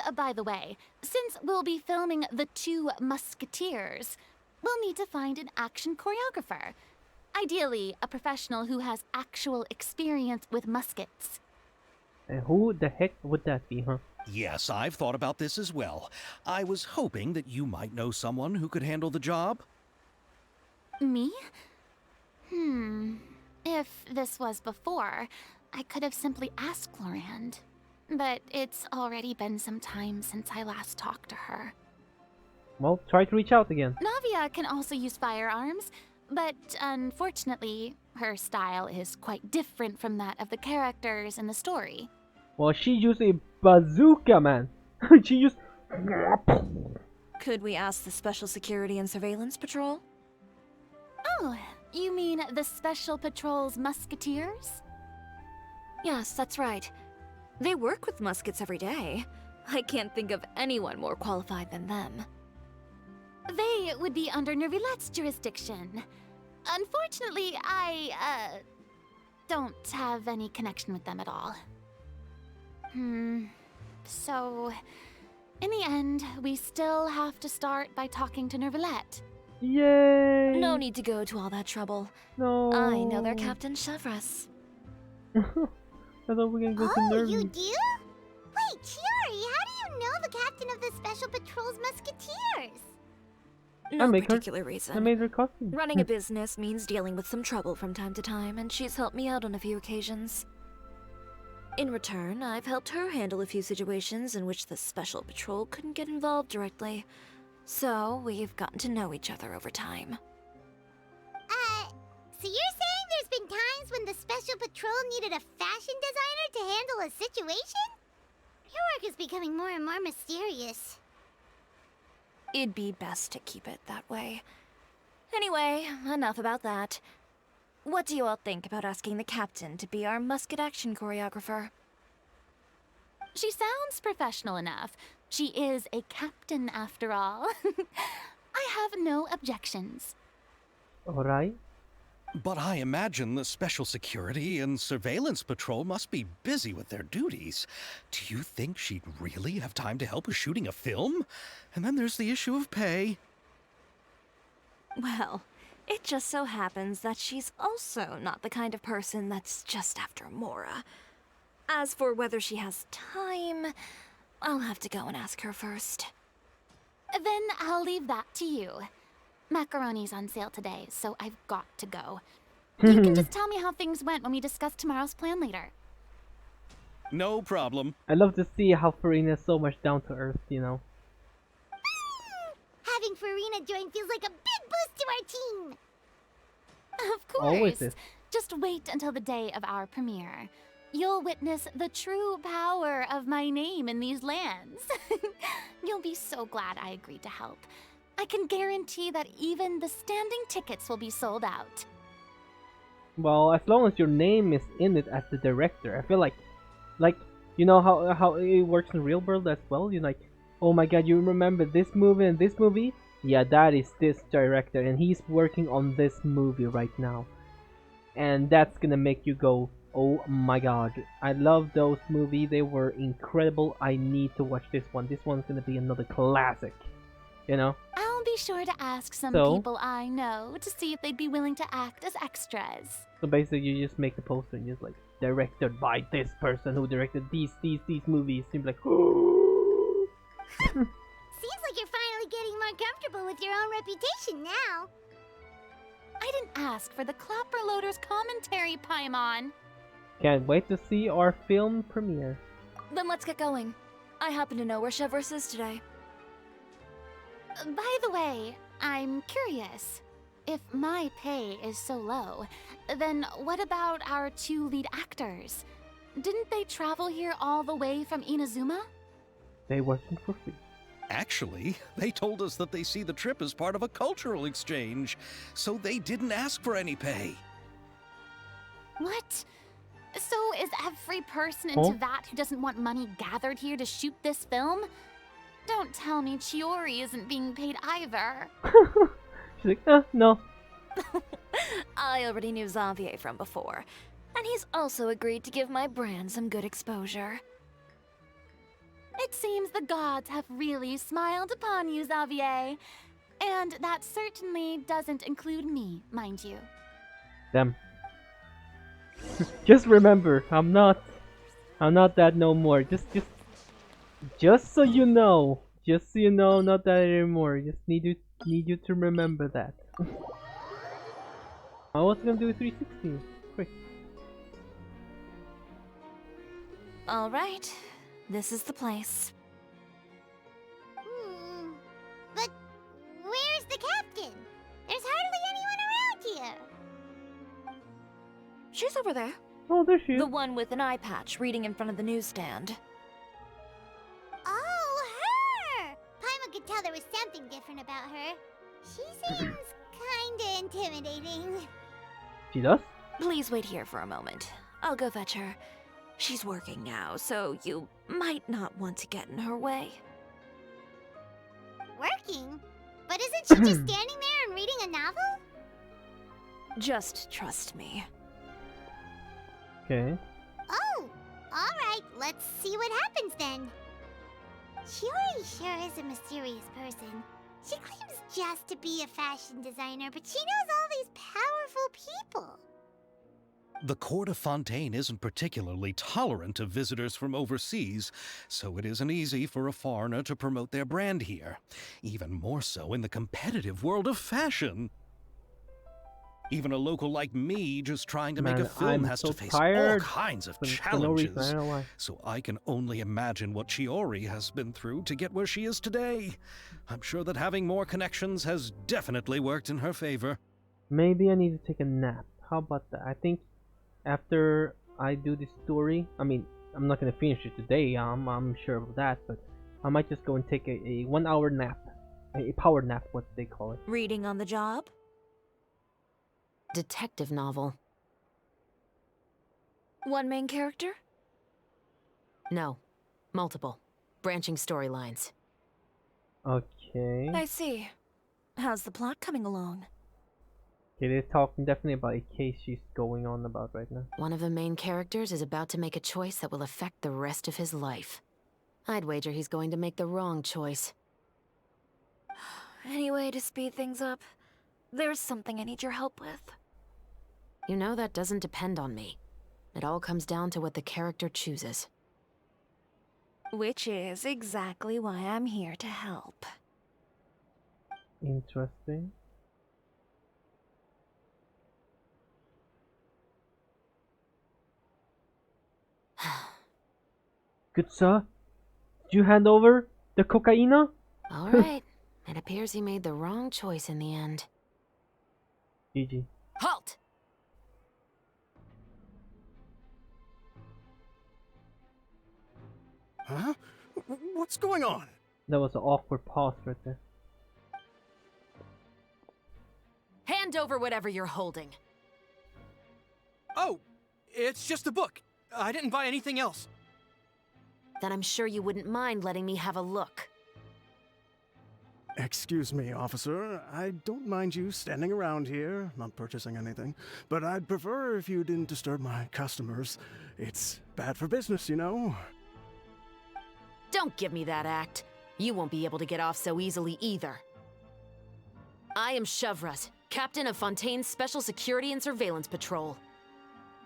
And by the way, since we'll be filming The Two Musketeers, we'll need to find an action choreographer. Ideally, a professional who has actual experience with muskets. And who the heck would that be, huh? Yes, I've thought about this as well. I was hoping that you might know someone who could handle the job. Me? If this was before, I could have simply asked Glorand. But it's already been some time since I last talked to her. Well, try to reach out again. Navia can also use firearms, but unfortunately, her style is quite different from that of the characters in the story. Well, she used a bazooka, man. She used... Could we ask the Special Security and Surveillance Patrol? Oh, you mean the Special Patrol's Musketeers? Yes, that's right. They work with muskets every day. I can't think of anyone more qualified than them. They would be under Nervilette's jurisdiction. Unfortunately, I, don't have any connection with them at all. So, in the end, we still have to start by talking to Nervilette. Yay! No need to go to all that trouble. No. I know their Captain Chevres. I thought we were gonna go to Nervi. You do? Wait, Chiori, how do you know the captain of the Special Patrol's Musketeers? No make her- particular reason. I made her costume. Running a business means dealing with some trouble from time to time, and she's helped me out on a few occasions. In return, I've helped her handle a few situations in which the Special Patrol couldn't get involved directly. So, we've gotten to know each other over time. So you're saying there's been times when the Special Patrol needed a fashion designer to handle a situation? Your work is becoming more and more mysterious. It'd be best to keep it that way. Anyway, enough about that. What do you all think about asking the captain to be our musket action choreographer? She sounds professional enough. She is a captain after all. I have no objections. Alright. But I imagine the Special Security and Surveillance Patrol must be busy with their duties. Do you think she'd really have time to help with shooting a film? And then there's the issue of pay. Well, it just so happens that she's also not the kind of person that's just after Mora. As for whether she has time, I'll have to go and ask her first. Then I'll leave that to you. Macaroni's on sale today, so I've got to go. You can just tell me how things went when we discuss tomorrow's plan later. No problem. I love to see how Farina is so much down to earth, you know. Having Farina join feels like a big boost to our team. Of course. Always is. Just wait until the day of our premiere. You'll witness the true power of my name in these lands. You'll be so glad I agreed to help. I can guarantee that even the standing tickets will be sold out. Well, as long as your name is in it as the director, I feel like, you know how it works in real world as well. You're like, oh my god, you remember this movie and this movie? Yeah, that is this director, and he's working on this movie right now, and that's gonna make you go, oh my god, I love those movies. They were incredible. I need to watch this one. This one's gonna be another classic, you know. I'll be sure to ask some So? people I know to see if they'd be willing to act as extras. So basically, you just make the poster and just like directed by this person who directed these movies. You'd be like, oh. Seems like you're finally getting more comfortable with your own reputation now. I didn't ask for the Clapper Loader's commentary, Paimon. Can't wait to see our film premiere. Then let's get going. I happen to know where Chevres is today. By the way, I'm curious. If my pay is so low, then what about our two lead actors? Didn't they travel here all the way from Inazuma? They working for free. Actually, they told us that they see the trip as part of a cultural exchange, so they didn't ask for any pay. What? So is every person Huh? into that who doesn't want money gathered here to shoot this film? Don't tell me Chiori isn't being paid either. She's like, no. I already knew Xavier from before, and he's also agreed to give my brand some good exposure. It It seems the gods have really smiled upon you, Xavier. And that certainly doesn't include me, mind you. Them. Just remember, I'm not that no more. Just so you know. Just so you know, not that anymore. Just need you to remember that. I was gonna do a 360. Quick. All right, this is the place. But where's the captain? There's hardly anyone around here. She's over there. Oh, there she is. The one with an eye patch reading in front of the newsstand. Oh, her! Paimon could tell there was something different about her. She seems kinda intimidating. She does? Please wait here for a moment. I'll go fetch her. She's working now, so you might not want to get in her way. Working? But isn't she just standing there and reading a novel? Just trust me. Okay. Oh, alright, let's see what happens then. Shiori sure is a mysterious person. She claims just to be a fashion designer, but she knows all these powerful people. The court of Fontaine isn't particularly tolerant of visitors from overseas, so it isn't easy for a foreigner to promote their brand here. Even more so in the competitive world of fashion. Even a local like me just trying to make a film I'm has so to face tired all kinds of for no challenges. reason, I don't know why. So I can only imagine what Shiori has been through to get where she is today. I'm sure that having more connections has definitely worked in her favor. Maybe I need to take a nap. How about that? I think after I do this story, I mean, I'm not gonna finish it today. I'm sure of that, but I might just go and take a 1 hour nap, a power nap, what they call it. Reading on the job? Detective novel. One main character? No. Multiple. Branching storylines. Okay. I see. How's the plot coming along? Okay, they're talking definitely about a case she's going on about right now. One of the main characters is about to make a choice that will affect the rest of his life. I'd wager he's going to make the wrong choice. Any way to speed things up? There's something I need your help with. You know that doesn't depend on me. It all comes down to what the character chooses. Which is exactly why I'm here to help. Interesting. Good sir, did you hand over the cocaina? Alright. It appears he made the wrong choice in the end. GG. Halt! Huh? What's going on? That was an awkward pause right there. Hand over whatever you're holding. Oh, it's just a book. I didn't buy anything else. Then I'm sure you wouldn't mind letting me have a look. Excuse me, officer. I don't mind you standing around here, not purchasing anything, but I'd prefer if you didn't disturb my customers. It's bad for business, you know? Don't give me that act. You won't be able to get off so easily either. I am Chevras, captain of Fontaine's Special Security and Surveillance Patrol.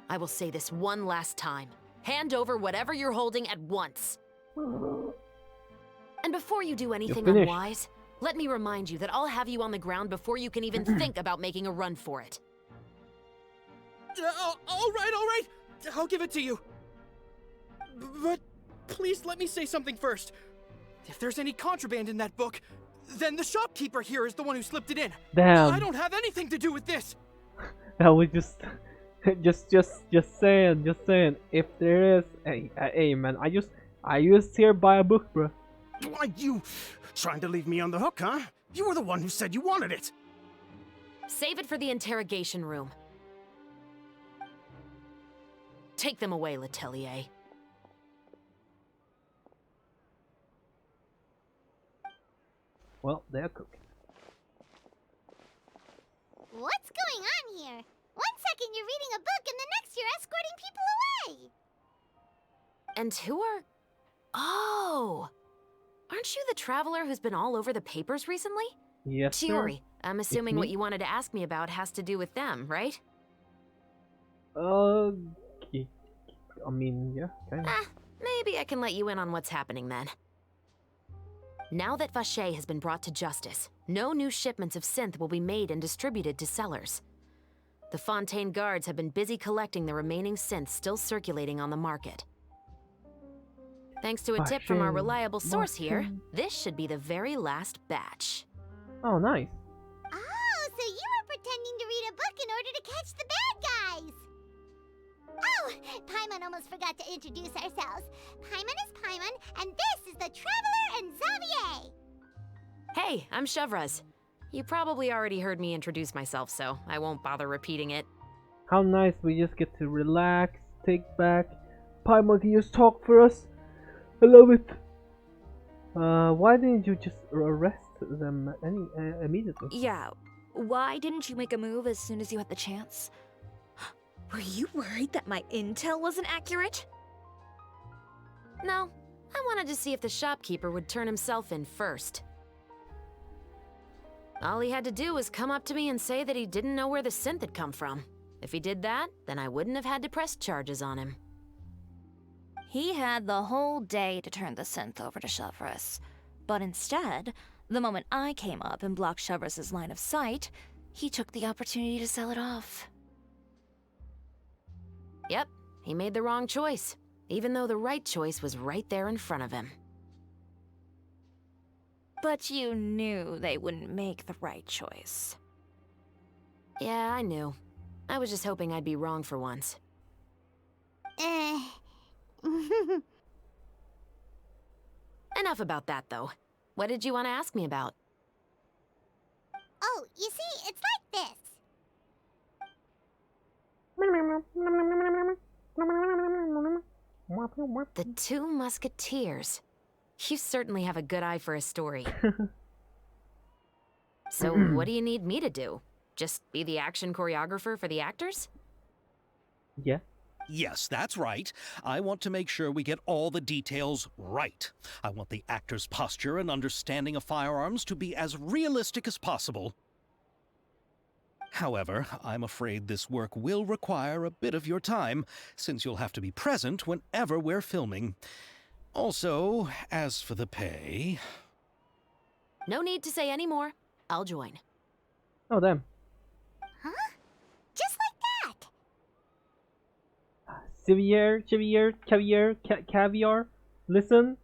I will say this one last time. Hand over whatever you're holding at once. And before you do anything finished. unwise, let me remind you that I'll have you on the ground before you can even think about making a run for it. All right. I'll give it to you. But please let me say something first. If there's any contraband in that book, then the shopkeeper here is the one who slipped it in. Damn. I don't have anything to do with this. That was just saying. If there is, hey man, I just here buy a book, bro. Why, you trying to leave me on the hook, huh? You were the one who said you wanted it. Save it for the interrogation room. Take them away, Letelier. Well, they're cooking. What's going on here? One second you're reading a book and the next you're escorting people away. And who are Oh! Aren't you the traveler who's been all over the papers recently? Yes, sir. Chiori, I'm assuming what me. you wanted to ask me about has to do with them, right? Okay. I mean, yeah, kind of. Maybe I can let you in on what's happening then. Now that Vache has been brought to justice, no new shipments of synth will be made and distributed to sellers. The Fontaine guards have been busy collecting the remaining synths still circulating on the market. Thanks to a tip from our reliable source here, this should be the very last batch. Oh, nice. Oh, so you were pretending to read a book in order to catch the bad guys! Oh, Paimon almost forgot to introduce ourselves. Paimon is Paimon, and this is the Traveler and Xavier! Hey, I'm Chevraz. You probably already heard me introduce myself, so I won't bother repeating it. How nice, we just get to relax, take back. Paimon can just talk for us. I love it. Why didn't you just arrest them immediately? Yeah, why didn't you make a move as soon as you had the chance? Were you worried that my intel wasn't accurate? No, I wanted to see if the shopkeeper would turn himself in first. All he had to do was come up to me and say that he didn't know where the synth had come from. If he did that, then I wouldn't have had to press charges on him. He had the whole day to turn the synth over to Chevraz. But instead, the moment I came up and blocked Chevraz's line of sight, he took the opportunity to sell it off. Yep, he made the wrong choice, even though the right choice was right there in front of him. But you knew they wouldn't make the right choice. Yeah, I knew. I was just hoping I'd be wrong for once. Enough about that, though. What did you want to ask me about? Oh, you see, it's like this. The Two Musketeers. You certainly have a good eye for a story. So, what do you need me to do? Just be the action choreographer for the actors? Yeah. Yes, that's right. I want to make sure we get all the details right. I want the actor's posture and understanding of firearms to be as realistic as possible. However, I'm afraid this work will require a bit of your time, since you'll have to be present whenever we're filming. Also, as for the pay... No need to say any more. I'll join. Oh, damn. Huh? Just like that. Caviar. Listen,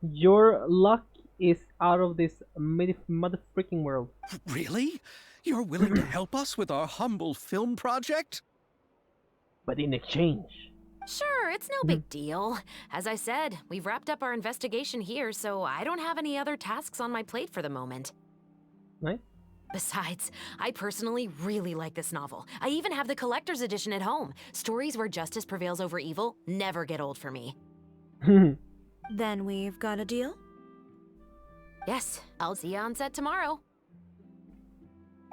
your luck is out of this mother-freaking world. Really? You're willing to help us with our humble film project? But in exchange. Sure, it's no big deal. As I said, we've wrapped up our investigation here, so I don't have any other tasks on my plate for the moment. Nice. Besides, I personally really like this novel. I even have the collector's edition at home. Stories where justice prevails over evil never get old for me. Then we've got a deal? Yes, I'll see you on set tomorrow.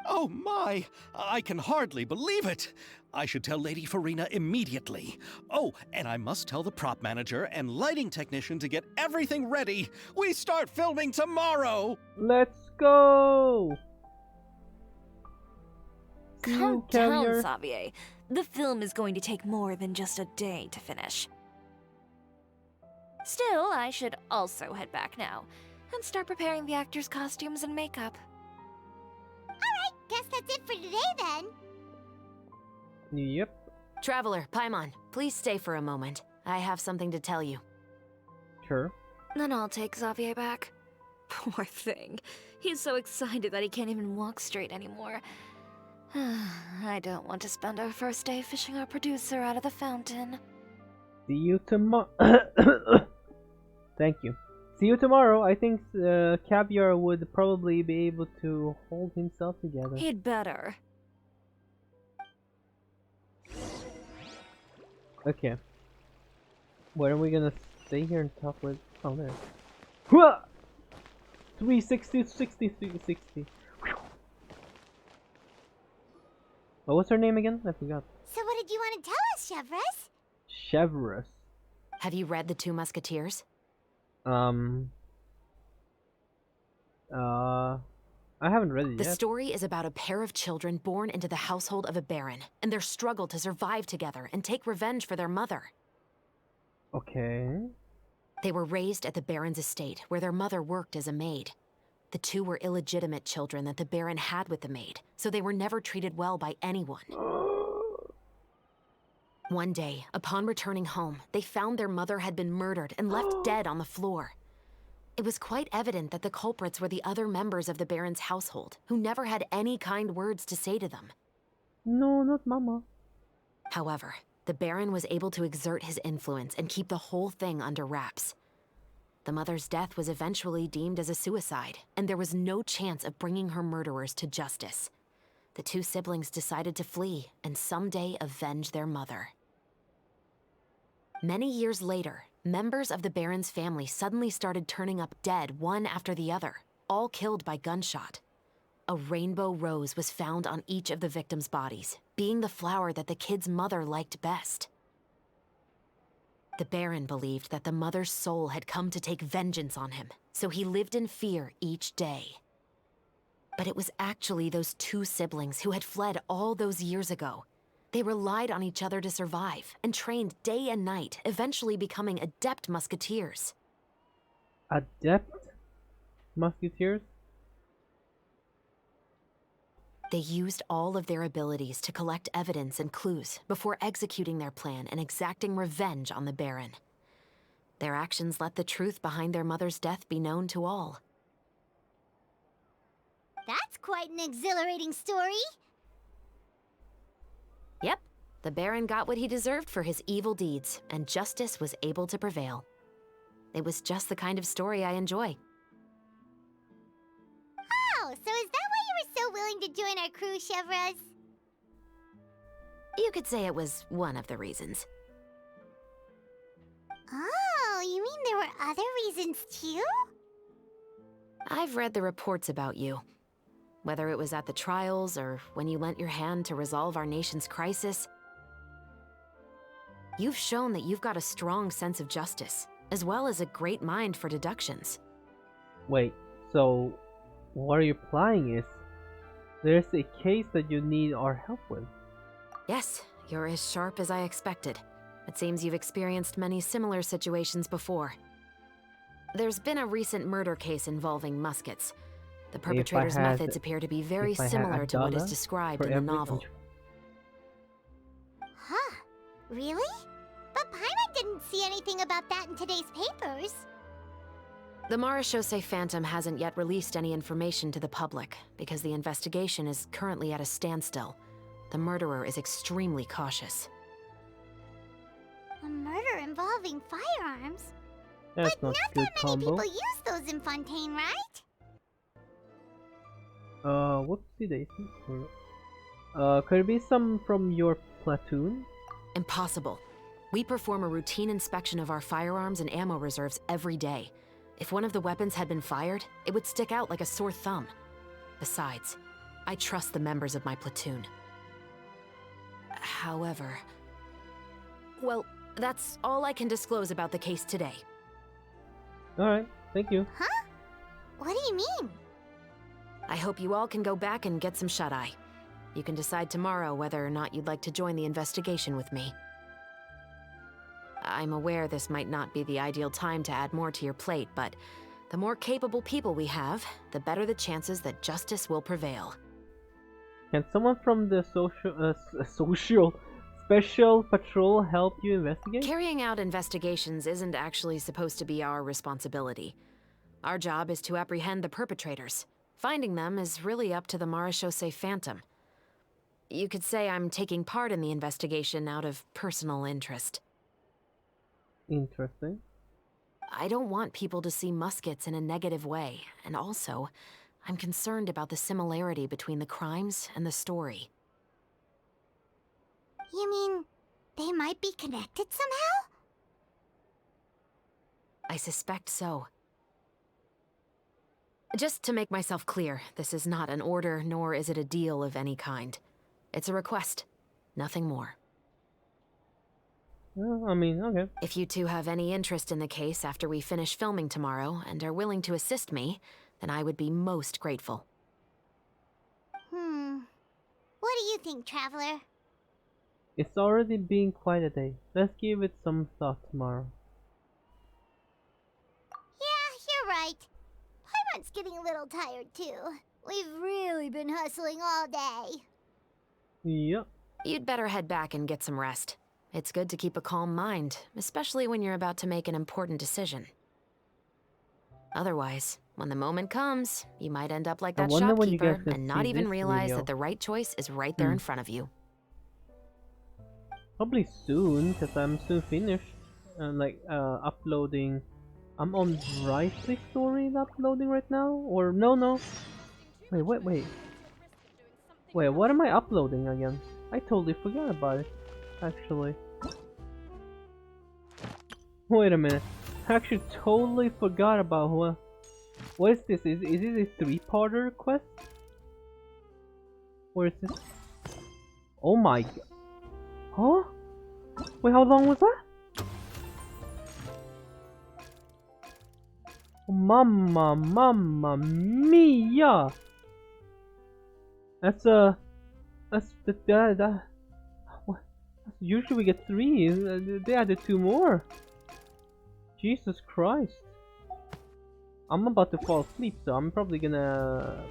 Oh my! I can hardly believe it! I should tell Lady Farina immediately. Oh, and I must tell the prop manager and lighting technician to get everything ready. We start filming tomorrow! Let's go! See you, Calm down, Caviar. Xavier. The film is going to take more than just a day to finish. Still, I should also head back now and start preparing the actors' costumes and makeup. Alright, guess that's it for today then. Yep. Traveler, Paimon, please stay for a moment. I have something to tell you. Sure. Then I'll take Xavier back. Poor thing. He's so excited that he can't even walk straight anymore. I don't want to spend our first day fishing our producer out of the fountain. See you tomorrow. Thank you. See you tomorrow. I think Caviar would probably be able to hold himself together. He'd better. Okay. Where are we gonna stay here and talk with? Oh, there. Hua! 360, 60, 360. What was her name again? I forgot. So what did you want to tell us, Chevraz? Chevraz. Have you read The Two Musketeers? Um. I haven't read it The yet. story is about a pair of children born into the household of a baron and their struggle to survive together and take revenge for their mother. Okay. They were raised at the baron's estate, where their mother worked as a maid. The two were illegitimate children that the baron had with the maid, so they were never treated well by anyone. One day, upon returning home, they found their mother had been murdered and left dead on the floor. It was quite evident that the culprits were the other members of the baron's household, who never had any kind words to say to them. No, not Mama. However, the baron was able to exert his influence and keep the whole thing under wraps. The mother's death was eventually deemed as a suicide, and there was no chance of bringing her murderers to justice. The two siblings decided to flee and someday avenge their mother. Many years later, members of the baron's family suddenly started turning up dead one after the other, all killed by gunshot. A rainbow rose was found on each of the victims' bodies, being the flower that the kid's mother liked best. The baron believed that the mother's soul had come to take vengeance on him, so he lived in fear each day. But it was actually those two siblings who had fled all those years ago. They relied on each other to survive and trained day and night, eventually becoming adept musketeers. Adept musketeers? They used all of their abilities to collect evidence and clues before executing their plan and exacting revenge on the baron. Their actions let the truth behind their mother's death be known to all. That's quite an exhilarating story. Yep, the baron got what he deserved for his evil deeds, and justice was able to prevail. It was just the kind of story I enjoy. Oh, so is that why you were so willing to join our crew, Chevras? You could say it was one of the reasons. Oh, you mean there were other reasons too? I've read the reports about you. Whether it was at the trials or when you lent your hand to resolve our nation's crisis, you've shown that you've got a strong sense of justice, as well as a great mind for deductions. Wait, so what you're implying is there's a case that you need our help with? Yes, you're as sharp as I expected. It seems you've experienced many similar situations before. There's been a recent murder case involving Muskets. The perpetrator's methods appear to be very similar to what is described in the novel. Huh, really? But Paimon didn't see anything about that in today's papers. The Marechaussee Phantom hasn't yet released any information to the public because the investigation is currently at a standstill. The murderer is extremely cautious. A murder involving firearms? That's But not not good that many combo. people use those in Fontaine, right? Whoopsie daisy. Could it be some from your platoon? Impossible. We perform a routine inspection of our firearms and ammo reserves every day. If one of the weapons had been fired, it would stick out like a sore thumb. Besides, I trust the members of my platoon. However... Well, that's all I can disclose about the case today. Alright, thank you. Huh? What do you mean? I hope you all can go back and get some shut-eye. You can decide tomorrow whether or not you'd like to join the investigation with me. I'm aware this might not be the ideal time to add more to your plate, but the more capable people we have, the better the chances that justice will prevail. Can someone from the special patrol help you investigate? Carrying out investigations isn't actually supposed to be our responsibility. Our job is to apprehend the perpetrators. Finding them is really up to the Marechaussee Phantom. You could say I'm taking part in the investigation out of personal interest. Interesting. I don't want people to see Muskets in a negative way, and also, I'm concerned about the similarity between the crimes and the story. You mean they might be connected somehow? I suspect so. Just to make myself clear, this is not an order, nor is it a deal of any kind. It's a request, nothing more. I mean, okay. If you two have any interest in the case after we finish filming tomorrow and are willing to assist me, then I would be most grateful. What do you think, Traveler? It's already been quite a day. Let's give it some thought tomorrow. Yeah, you're right. Paimon's getting a little tired too. We've really been hustling all day. Yep. You'd better head back and get some rest. It's good to keep a calm mind, especially when you're about to make an important decision. Otherwise, when the moment comes, you might end up like that wonder when you shopkeeper guys can and not see even this realize video. that the right choice is right there in front of you. Probably soon, because I'm soon finished. Uploading. I'm on Brightly Story uploading right now? Or no. Wait. Wait, what am I uploading again? I totally forgot about it, actually. Wait a minute. I actually totally forgot about what is this? Is it a 3-parter quest? Or is this? Oh my god. Huh? Wait, how long was that? Mamma mia! That's what? Usually we get 3. They added 2 more. Jesus Christ. I'm about to fall asleep, so I'm probably gonna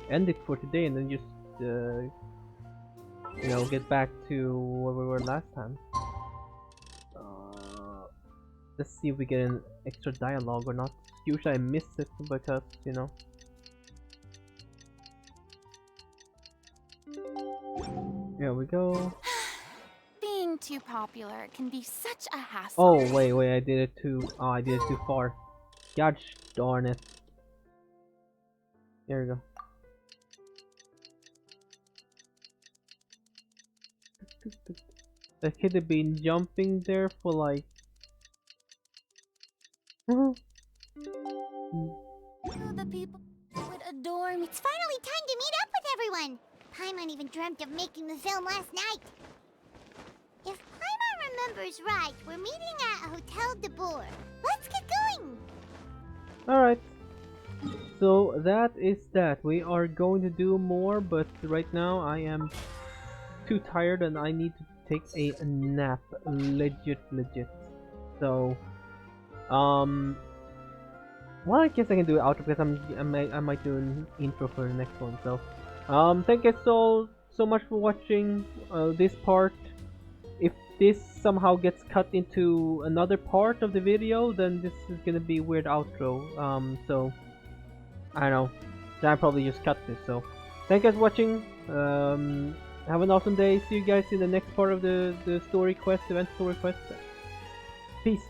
end it for today and then just get back to where we were last time. Let's see if we get an extra dialogue or not. Usually I miss it because, Here we go. Being too popular can be such a hassle. Oh, wait, I did it too. Oh, I did it too far. Gosh darn it. There we go. The kid had been jumping there for like... The people would adore me. It's finally time to meet up with everyone. Paimon even dreamt of making the film last night. If Paimon remembers right, we're meeting at Hotel de Boer. Let's get going. Alright. So that is that. We are going to do more, but right now I am too tired and I need to take a nap. Legit. So, well, I guess I can do it outro because I might do an intro for the next one. So, thank you so much for watching this part. If this somehow gets cut into another part of the video, then this is gonna be a weird outro. So I don't know. Then I probably just cut this. So thank you guys for watching. Have an awesome day. See you guys in the next part of the story quest, event story quest. Peace.